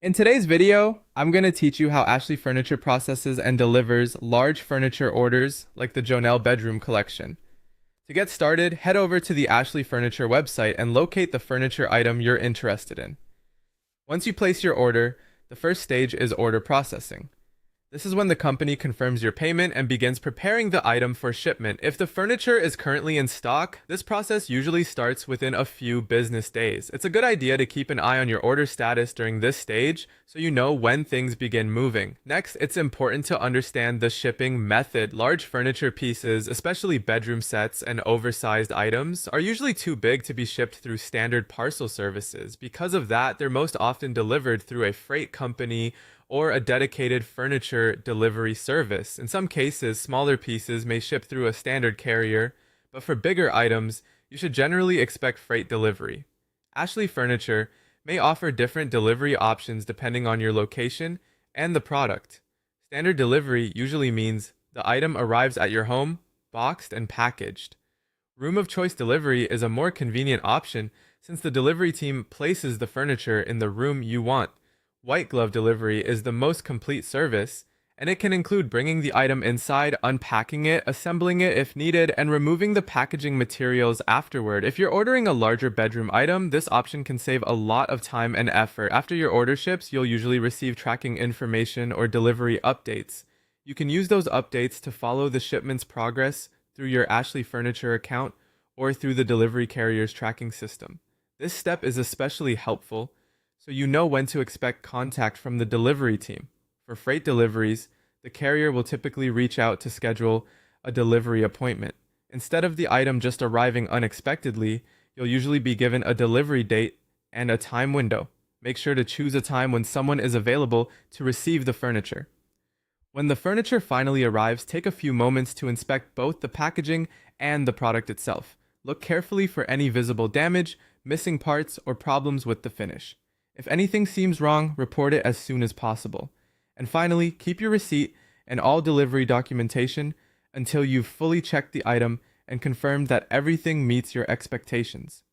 In today's video, I'm going to teach you how Ashley Furniture processes and delivers large furniture orders like the Jonelle Bedroom collection. To get started, head over to the Ashley Furniture website and locate the furniture item you're interested in. Once you place your order, the first stage is order processing. This is when the company confirms your payment and begins preparing the item for shipment. If the furniture is currently in stock, this process usually starts within a few business days. It's a good idea to keep an eye on your order status during this stage so you know when things begin moving. Next, it's important to understand the shipping method. Large furniture pieces, especially bedroom sets and oversized items, are usually too big to be shipped through standard parcel services. Because of that, they're most often delivered through a freight company or a dedicated furniture delivery service. In some cases, smaller pieces may ship through a standard carrier, but for bigger items, you should generally expect freight delivery. Ashley Furniture may offer different delivery options depending on your location and the product. Standard delivery usually means the item arrives at your home, boxed and packaged. Room of choice delivery is a more convenient option since the delivery team places the furniture in the room you want. White glove delivery is the most complete service, and it can include bringing the item inside, unpacking it, assembling it if needed, and removing the packaging materials afterward. If you're ordering a larger bedroom item, this option can save a lot of time and effort. After your order ships, you'll usually receive tracking information or delivery updates. You can use those updates to follow the shipment's progress through your Ashley Furniture account or through the delivery carrier's tracking system. This step is especially helpful so you know when to expect contact from the delivery team. For freight deliveries, the carrier will typically reach out to schedule a delivery appointment. Instead of the item just arriving unexpectedly, you'll usually be given a delivery date and a time window. Make sure to choose a time when someone is available to receive the furniture. When the furniture finally arrives, take a few moments to inspect both the packaging and the product itself. Look carefully for any visible damage, missing parts, or problems with the finish. If anything seems wrong, report it as soon as possible. And finally, keep your receipt and all delivery documentation until you've fully checked the item and confirmed that everything meets your expectations.